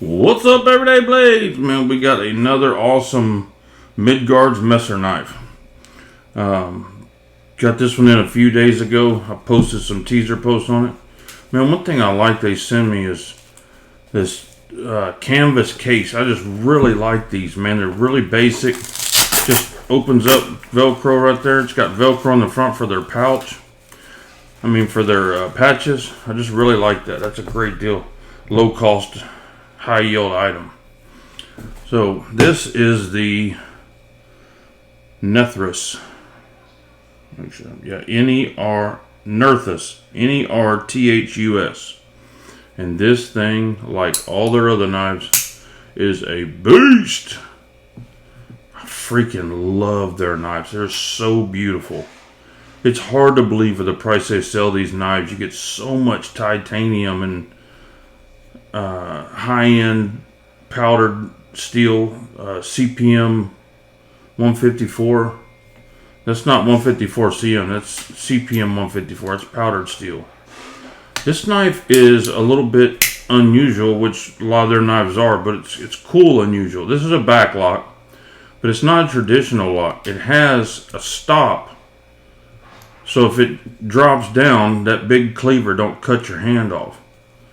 What's up, Everyday Blades? Man, we got another awesome Midgards-Messer knife. Got this one in a few days ago. I posted some teaser posts on it. Man, one thing I like they send me is this canvas case. I just really like these, man. They're really basic. Just opens up Velcro right there. It's got Velcro on the front for their pouch. For their patches. I just really like that. That's a great deal. Low cost, high yield item. So this is the Nerthus. Nerthus, Nerthus, and this thing, like all their other knives, is a beast. I freaking love their knives. They're so beautiful. It's hard to believe for the price they sell these knives. You get so much titanium and high-end powdered steel, CPM 154. That's not 154 CM, that's CPM 154. That's powdered steel. This knife is a little bit unusual, which a lot of their knives are, but it's cool unusual. This is a back lock, but it's not a traditional lock. It has a stop, so if it drops down, that big cleaver don't cut your hand off.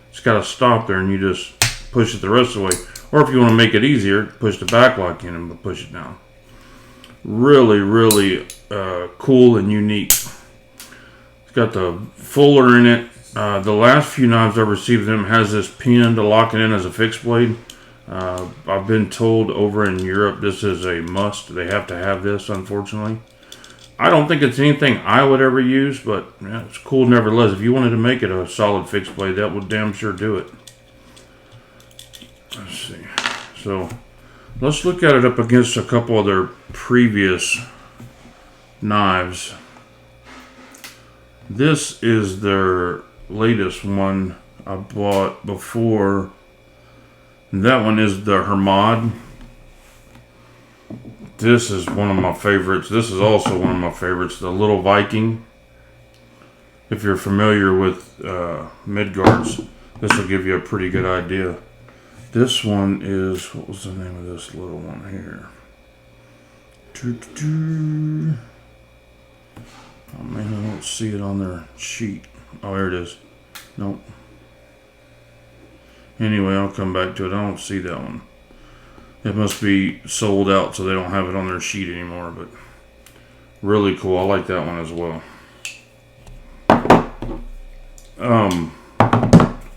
It's got a stop there, and you just push it the rest of the way. Or if you want to make it easier, push the back lock in and push it down. Really, really cool and unique. It's got the fuller in it. The last few knives I've received them has this pin to lock it in as a fixed blade. I've been told over in Europe this is a must. They have to have this, unfortunately. I don't think it's anything I would ever use, but yeah, it's cool nevertheless. If you wanted to make it a solid fixed blade, that would damn sure do it. Let's see. So let's look at it up against a couple of their previous knives. This is their latest one I bought before. That one is the Hermod. This is one of my favorites. This is also one of my favorites, the Little Viking. If you're familiar with Midgards, this will give you a pretty good idea. This one is, what was the name of this little one here? Oh man, I don't see it on their sheet. Oh, there it is. Nope. Anyway, I'll come back to it. I don't see that one. It must be sold out, so they don't have it on their sheet anymore, but really cool. I like that one as well.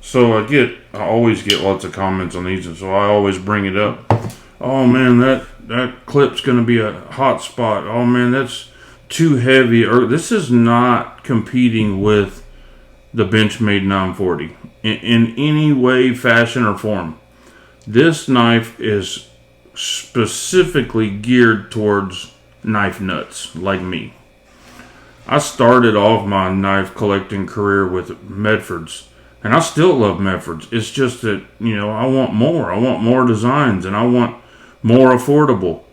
So I always get lots of comments on these, and so I always bring it up. Oh man, that clip's gonna be a hot spot. Oh man, that's too heavy. Or this is not competing with the Benchmade 940 in any way, fashion, or form. This knife is specifically geared towards knife nuts like me. I started off my knife collecting career with Medfords, and I still love Medfords. It's just that, I want more. I want more designs, and I want more affordable.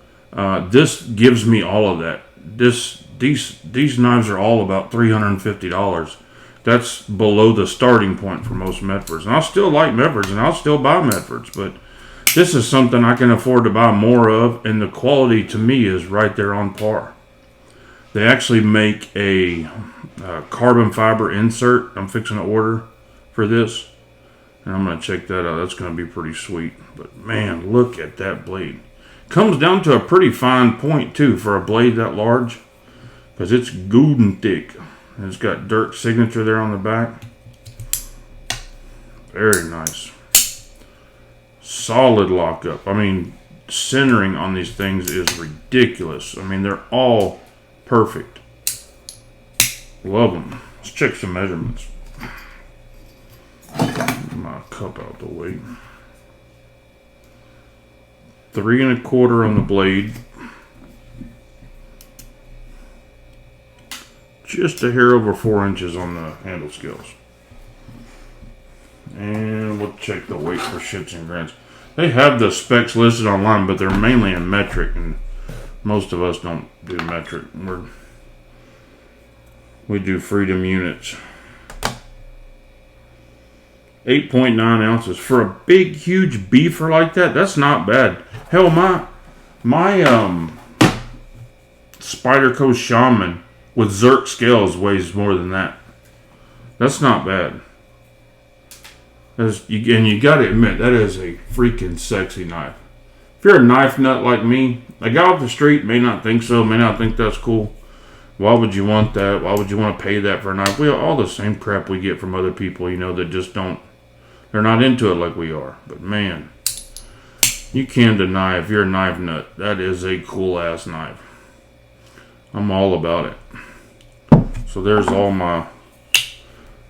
This gives me all of that. These knives are all about $350. That's below the starting point for most Medfords. And I still like Medfords, and I'll still buy Medfords, but this is something I can afford to buy more of, and the quality to me is right there on par. They actually make a carbon fiber insert I'm fixing to order for this, and I'm going to check that out. That's going to be pretty sweet. But man, look at that blade. Comes down to a pretty fine point too for a blade that large, because it's good and thick. And it's got Dirk's signature there on the back. Very nice. Solid lockup. Centering on these things is ridiculous. They're all perfect. Love them. Let's check some measurements. Get my cup out the way. 3 1/4 on the blade. Just a hair over 4 inches on the handle scales. And we'll check the weight for shits and grins. They have the specs listed online, but they're mainly in metric, and most of us don't do metric. We do freedom units. 8.9 ounces. For a big, huge beefer like that, that's not bad. Hell, my Spider Coast Shaman with Zerk scales weighs more than that. That's not bad. And you gotta admit, that is a freaking sexy knife. If you're a knife nut like me, a guy off the street may not think so, may not think that's cool. Why would you want that? Why would you want to pay that for a knife? We have all the same crap we get from other people, that just don't, they're not into it like we are. But man, you can't deny if you're a knife nut, that is a cool ass knife. I'm all about it. So there's all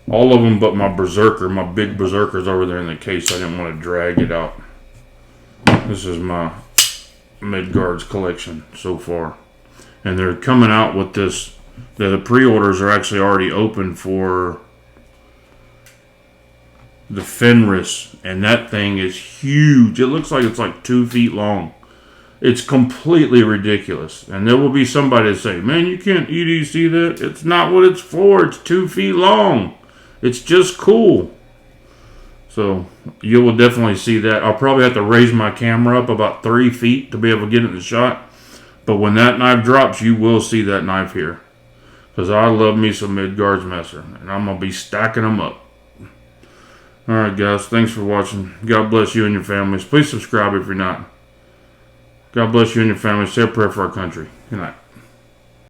of them but my Berserker. My big Berserker's over there in the case. I didn't want to drag it out. This is my Midgards collection so far. And they're coming out with this. The pre-orders are actually already open for the Fenris. And that thing is huge. It looks like it's like 2 feet long. It's completely ridiculous. And there will be somebody that say, man, you can't EDC that. It's not what it's for. It's 2 feet long. It's just cool. So you will definitely see that. I'll probably have to raise my camera up about 3 feet to be able to get in the shot. But when that knife drops, you will see that knife here. Because I love me some Midgards-Messer. And I'm going to be stacking them up. Alright guys, thanks for watching. God bless you and your families. Please subscribe if you're not. God bless you and your families. Say a prayer for our country. Good night.